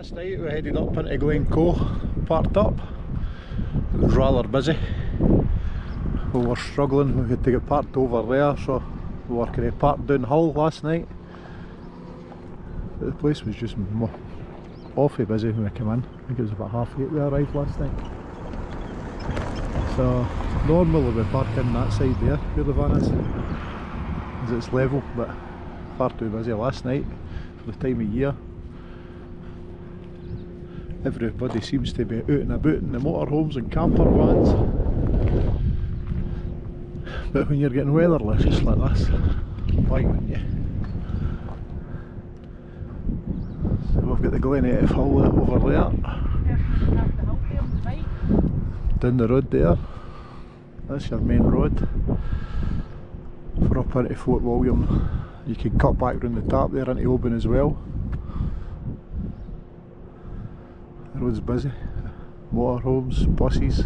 Last night we headed up into Glencoe, parked up. It was rather busy. We were struggling, we had to get parked over there, so we were kind of parked down Hull last night. But the place was just awfully busy when we came in. I think it was about 8:30 we arrived last night. So normally we park in that side there where the van is, as it's level, but far too busy last night for the time of year. Everybody seems to be out and about in the motorhomes and camper vans. But when you're getting weatherless just like this, why wouldn't you? So we've got the Glencoe Hill over there. Down the road there. That's your main road. For up into Fort William. You can cut back round the tap there into Oban as well. The road's busy. Motorhomes, buses.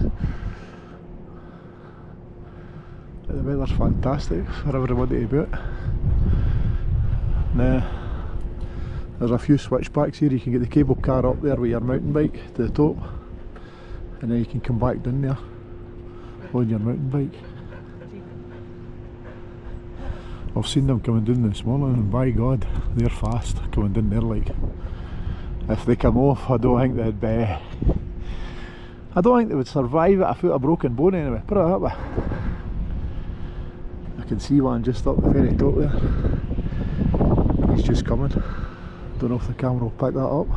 The weather's fantastic for everybody to boot. Now, there's a few switchbacks here. You can get the cable car up there with your mountain bike to the top, and then you can come back down there on your mountain bike. I've seen them coming down this morning, and by God, they're fast coming down there. Like, if they come off, I don't think they'd be. I don't think they would survive it without a broken bone anyway. Put it that way. I can see one just up the very top there. He's just coming. Don't know if the camera will pick that up.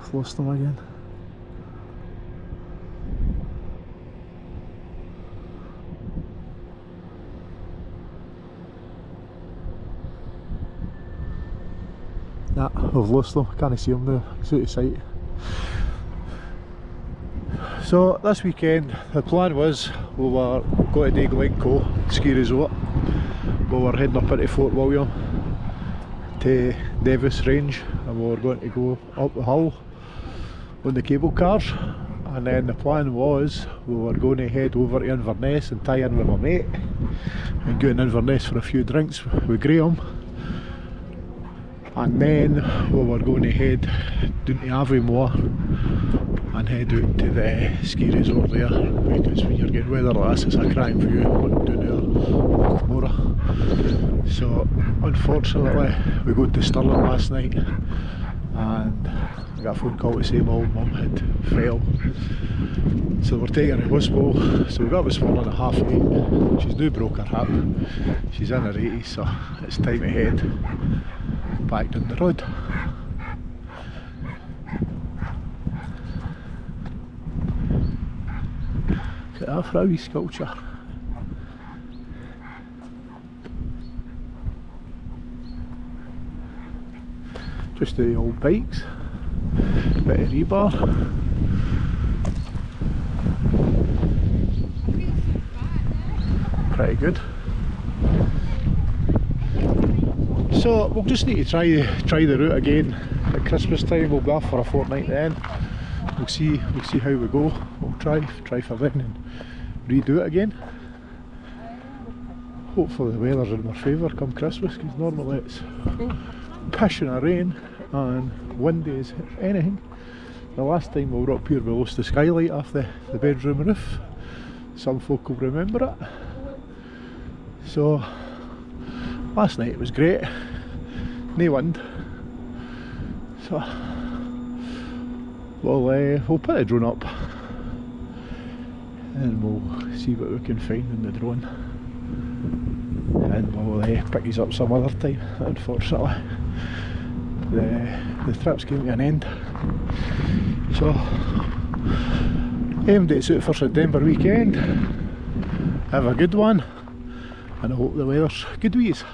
I've lost him again. Nah, I've lost them. I can't see them now. It's out of sight. So this weekend the plan was we were going to do Glencoe ski resort. We were heading up into Fort William to Davis Range, and we were going to go up the hill on the cable cars, and then the plan was we were going to head over to Inverness and tie in with my mate and go in Inverness for a few drinks with Graham, and then we were going to head down to Aviemore and head out to the ski resort there, because when you're getting weather like this, it's a cracking view down there, Mora. So unfortunately we got to Stirling last night and I got a phone call to say my old mum had fell, so we're taking her to hospital. So we got up this morning at 8:30. She's now broke her hip, she's in her 80s, so it's time to head back down the road. Look at that for a wee sculpture. Just the old bikes, bit of rebar. Pretty good. So we'll just need to try the route again at Christmas time. We'll go off for a fortnight then. We'll see how we go. We'll try for then and redo it again. Hopefully the weather's in our favour come Christmas, because normally it's pissing a rain and windy as anything. The last time we were up here we lost the skylight off the bedroom roof. Some folk will remember it. So last night it was great, no wind, so we'll put a drone up and we'll see what we can find in the drone, and we'll pick these up some other time. Unfortunately the trip's came to an end, so aimed it out for September weekend. Have a good one, and I hope the weather's good with us.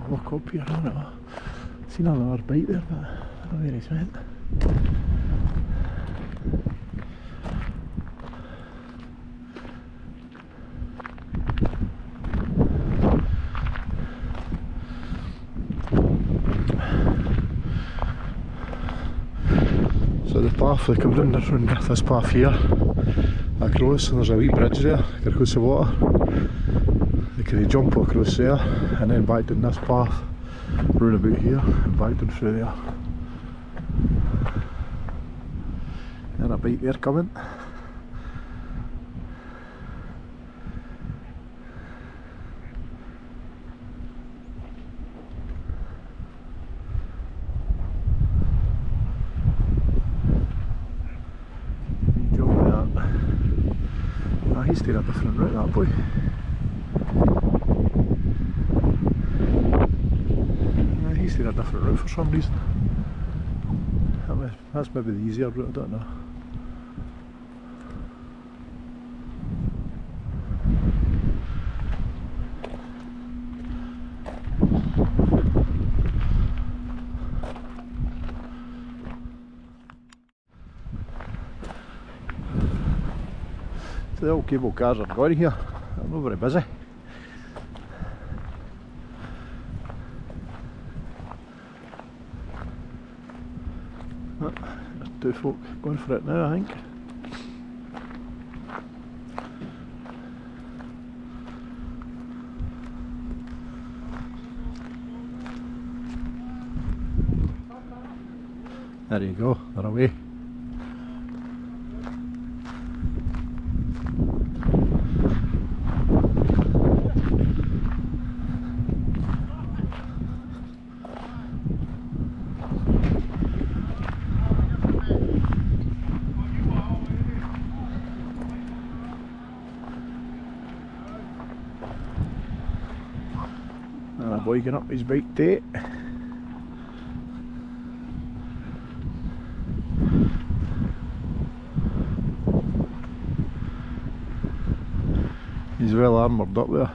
Walk up here, I don't know. Seen another bike there, but I don't know where he's went. So the path, they come down this path here, across, and there's a wee bridge there, across the water. They can jump across there, and then back down this path, round about here, and back down through there. And a bike there coming. He's taking a different route, that boy. He's taking a different route for some reason. That's maybe the easier route, I don't know. The old cable cars are going here. I'm not very busy. Oh, there's two folk going for it now, I think. There you go, they're away. And a boy getting up his bike too. He's well armoured up there.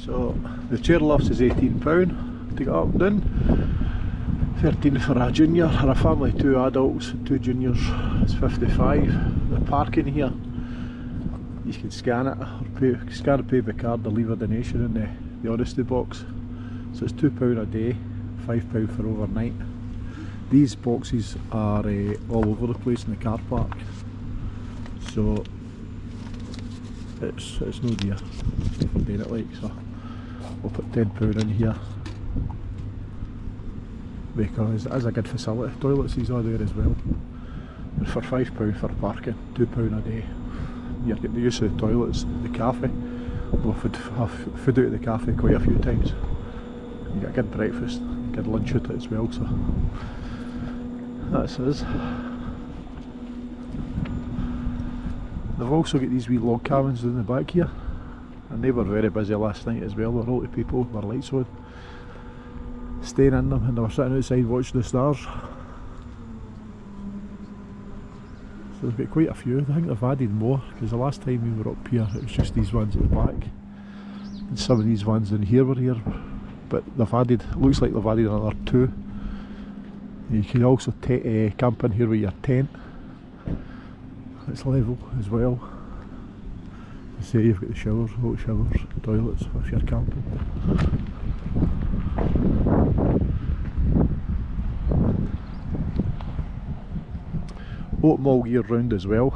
So the chairlifts is £18 to get up and down, 13 for a junior, or a family, 2 adults, 2 juniors, it's 55. The parking here, you can scan it, or scan and pay by card or leave a donation in the honesty box. So it's £2 a day, £5 for overnight. These boxes are all over the place in the car park, so it's no dear for doing it like. So we'll put £10 in here because it is a good facility. Toilets is all there as well. And for £5 for parking, £2 a day, you're getting the use of the toilets, the cafe. We'll have food out of the cafe quite a few times. You get a good breakfast, good lunch out of it as well. So that's us. They've also got these wee log cabins in the back here, and they were very busy last night as well. There were a lot of people with their lights on, staying in them, and they were sitting outside watching the stars. So they've got quite a few. I think they've added more, because the last time we were up here it was just these ones at the back, and some of these ones in here were here, but they've added, looks like they've added another 2. You can also camp in here with your tent. It's level as well. You see, you've got the showers, hot showers, toilets if you're camping. Open all year round as well.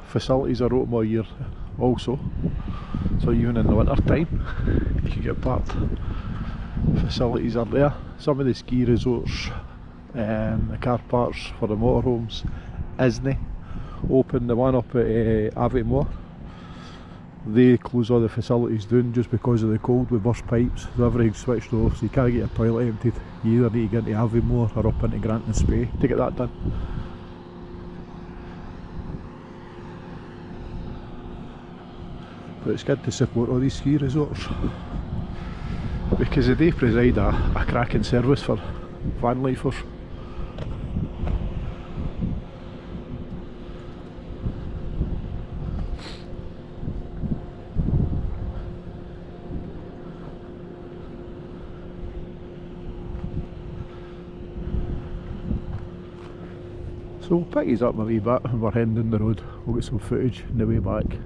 Facilities are open all year also. So even in the winter time, you can get parked. Facilities are there. Some of the ski resorts, the car parks for the motorhomes isn't open. The one up at Aviemore, they close all the facilities down just because of the cold with burst pipes, so everything's switched off, so you can't get your toilet emptied. You either need to get into Aviemore or up into Grant and Spey to get that done. But it's good to support all these ski resorts because they provide a cracking service for van lifers. So we'll pick these up a wee bit when we're heading down the road. We'll get some footage on the way back.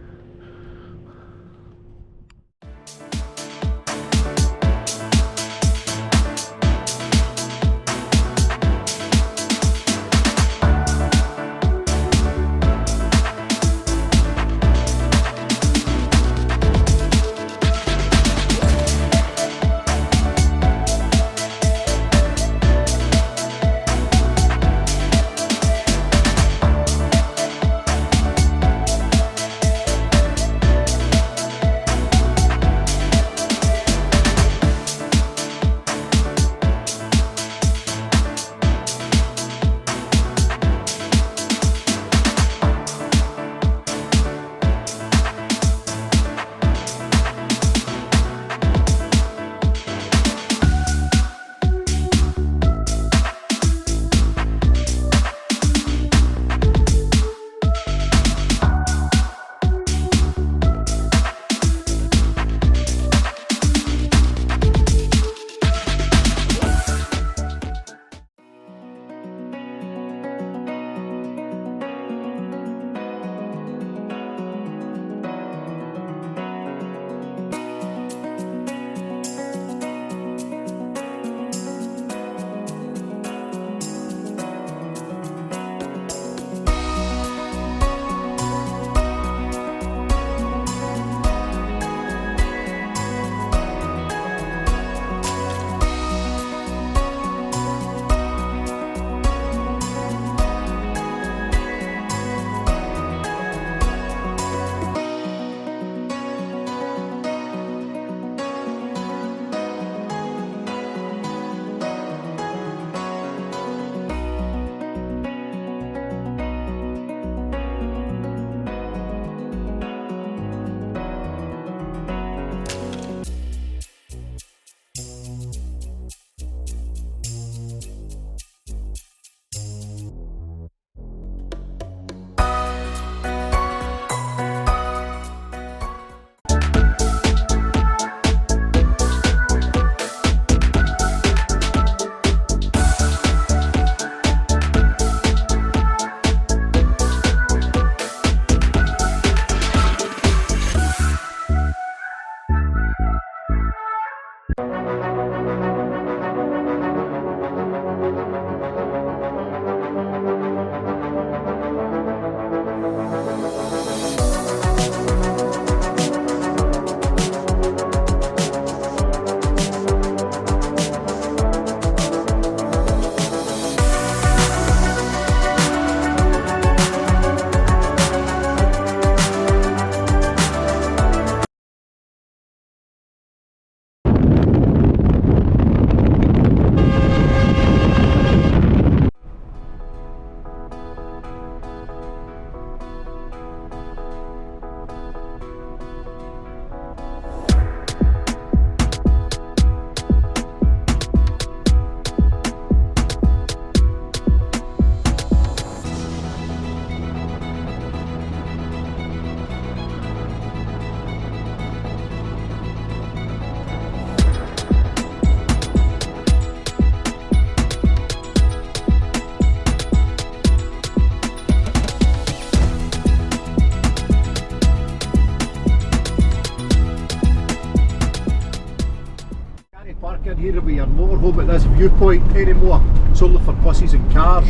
Here we are motorhome at this viewpoint anymore. It's only for buses and cars,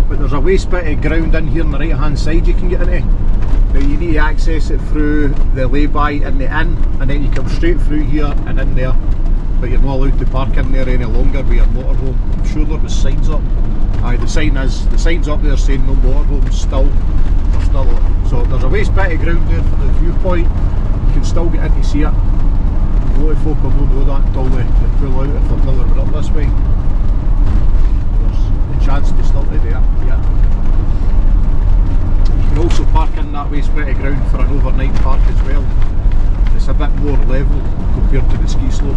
but there's a waste bit of ground in here on the right hand side you can get into. Now you need to access it through the lay-by in the inn, and then you come straight through here and in there, but you're not allowed to park in there any longer with your motorhome. I'm sure there was signs up. Aye, the sign's up there saying no motorhomes still. So there's a waste bit of ground there for the viewpoint. You can still get in to see it. A lot of folk will not know that until they pull out if they're filling it up this way. There's the chance to still do that. Yeah. You can also park in that waste bit of ground for an overnight park as well. It's a bit more level compared to the ski slope.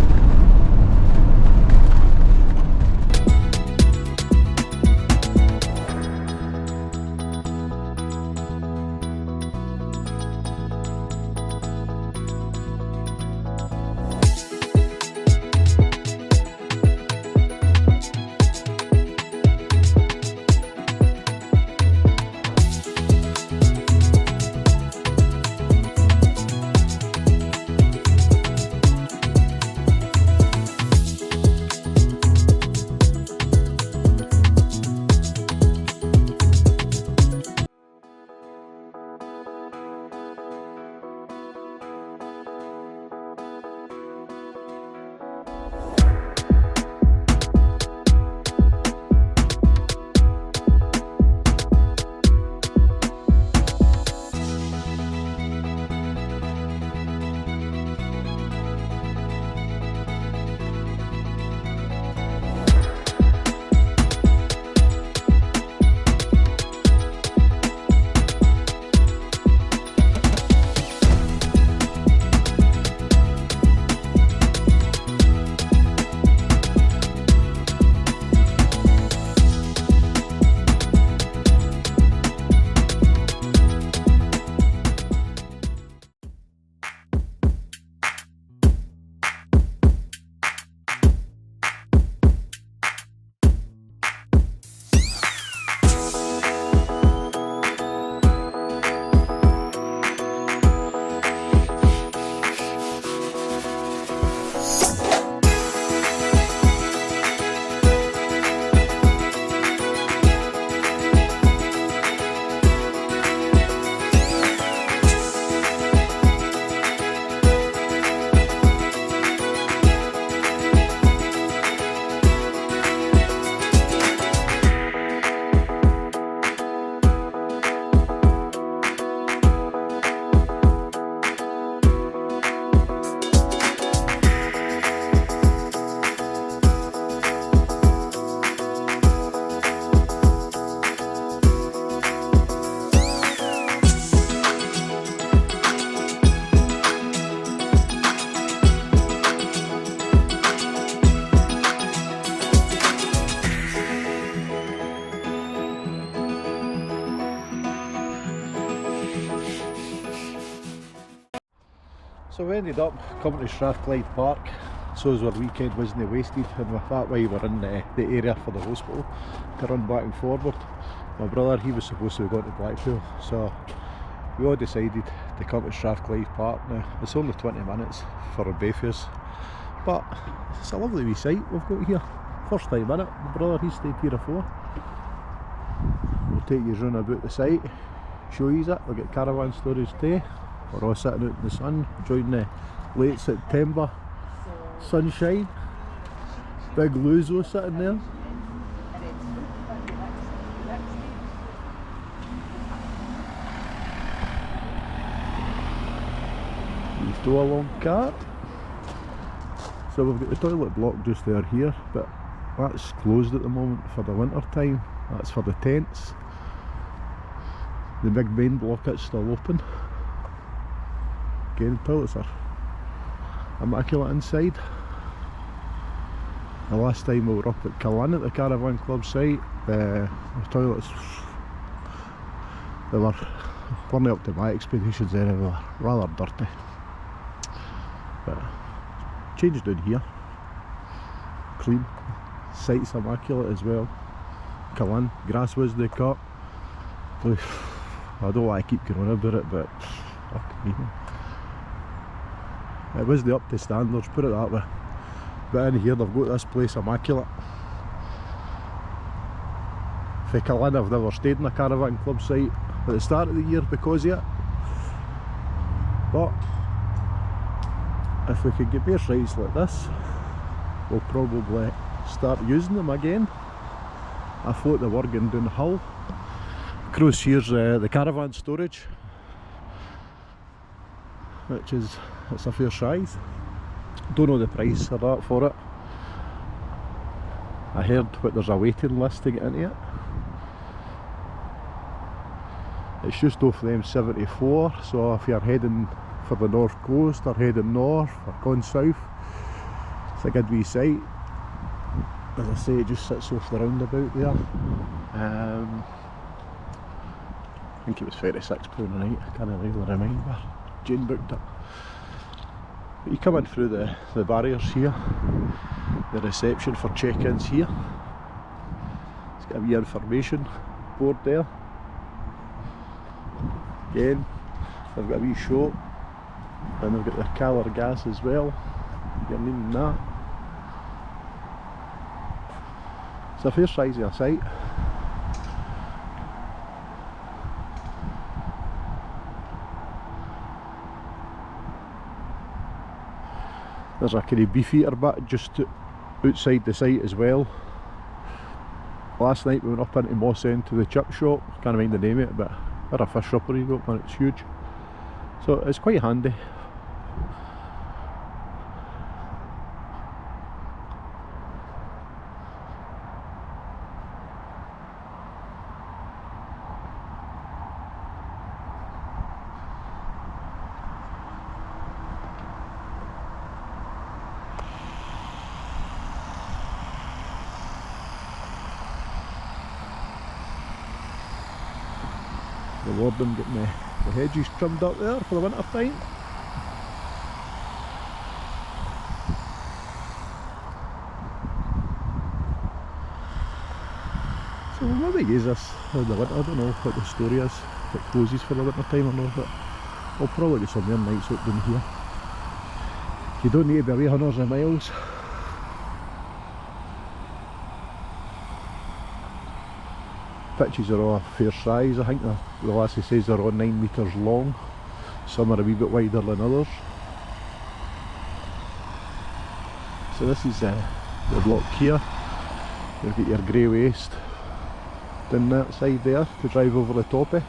So we ended up coming to Strathclyde Park, so as our weekend wasn't wasted, and with that why we were in the area for the hospital to run back and forward. My brother, he was supposed to be going to Blackpool, so we all decided to come to Strathclyde Park. Now it's only 20 minutes for both of us, but it's a lovely wee sight we've got here. First time in it. My brother, he stayed here before. We'll take you round about the site, show you it. We've got caravan storage too. We're all sitting out in the sun, enjoying the late September sunshine. Big Luzo sitting there. He's do a long cart. So we've got the toilet block just there here, but that's closed at the moment for the winter time. That's for the tents. The big main block is still open. Again, toilets are immaculate inside. The last time we were up at Cullen at the Caravan Club site, the toilets, they weren't up to my expectations there, they were rather dirty. But changed down here, clean, site's immaculate as well. Cullen, grass was the cut. I don't want to keep going on about it, but fuck me. It was the up to standards, put it that way. But in here they've got this place immaculate. For Cullen, I've never stayed in a Caravan Club site at the start of the year because of it. But if we could get better sites like this, we'll probably start using them again. I thought they were going down the hill. Across here's the caravan storage, which is, it's a fair size. Don't know the price of that for it. I heard that there's a waiting list to get into it. It's just off the M74, so if you're heading for the north coast or heading north or going south, it's a good wee site. As I say, it just sits off the roundabout there. I think it was £36 a night, I can't really remember. Jane booked it. But you come in through the barriers here, the reception for check-ins here. It's got a wee information board there. Again, they've got a wee shop, and they've got their Calor gas as well. You're needing that. It's a fair size of a site. There's a kind of beefeater bit just outside the site as well. Last night we went up into Moss End to the chip shop, can't remember the name of it, but they're a fish shopper you got, man, it's huge. So it's quite handy. The warden getting the hedges trimmed up there for the winter time. So we'll maybe use this in the winter. I don't know what the story is, if it closes for the winter time or not, but we'll probably do some more nights out down here. You don't need to be away hundreds of miles. Pitches are all a fair size. I think the lassie says they're all 9 metres long. Some are a wee bit wider than others. So this is the block here. You've got your grey waste down that side there to drive over the top of.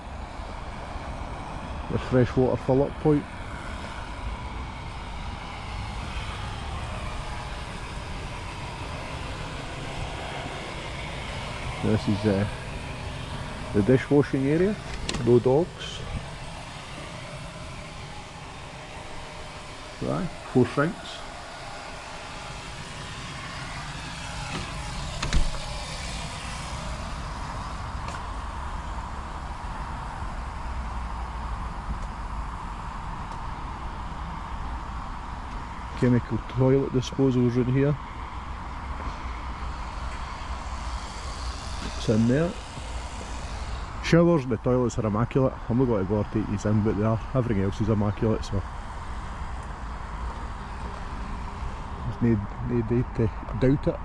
Your freshwater fill up point. This is the dishwashing area, no dogs. Right, 4 sinks. chemical toilet disposals in here. It's in there. Showers and the toilets are immaculate. I'm not going to bother taking these in, but they are. Everything else is immaculate, so there's no need to doubt it.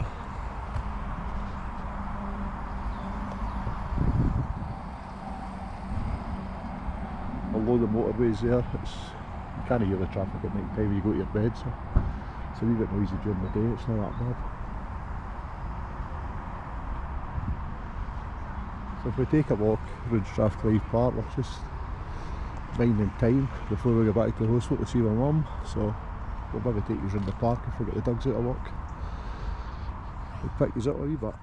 Although the motorway's there, you can't hear the traffic at night time when you go to your bed, so it's a wee bit noisy during the day. It's not that bad. So if we take a walk around Strathclyde Park, we're just binding time before we go back to the hospital to see my mum. So we'll maybe take you around the park if we get the dogs out of work. We'll pick you up a wee bit.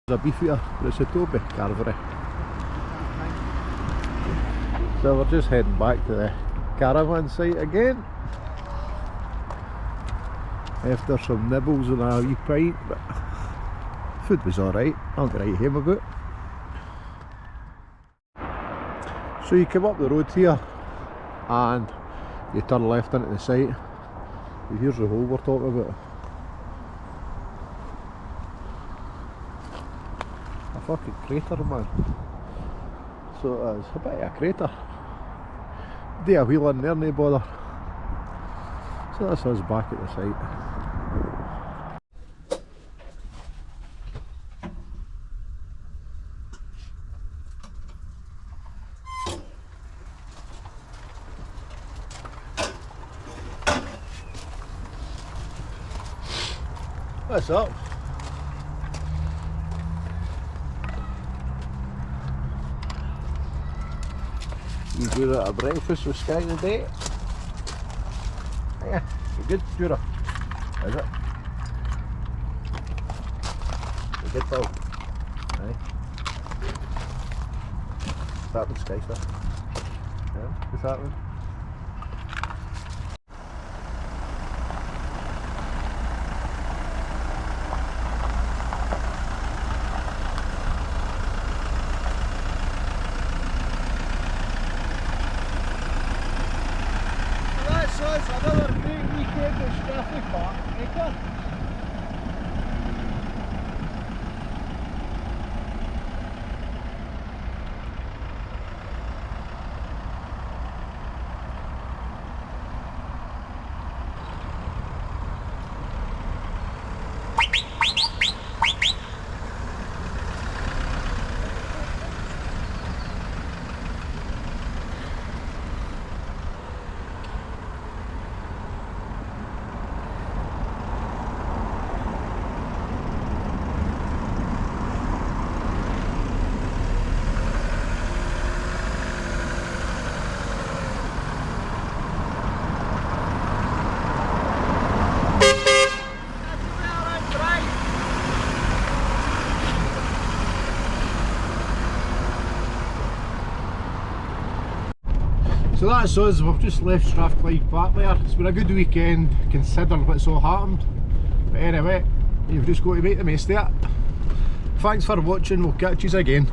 There's a beef eater, but it's a Toby carvery. So we're just heading back to the caravan site again after some nibbles and a wee pint, but food was alright, I'll get right home about. So you come up the road here and you turn left into the site. Here's the hole we're talking about. A fucking crater, man. So it's a bit of a crater. Do a wheel in there, no bother. So that's us back at the site. What's up? You do that at breakfast with Sky today? Yeah, you're good, Jura. Is it? You're good, pal. Aye. What's happening, Sky, sir? Yeah, what's happening? So that's us, we've just left Strathclyde Park there. It's been a good weekend considering what's all happened. But anyway, you've just got to make the most of it. Thanks for watching, we'll catch you again.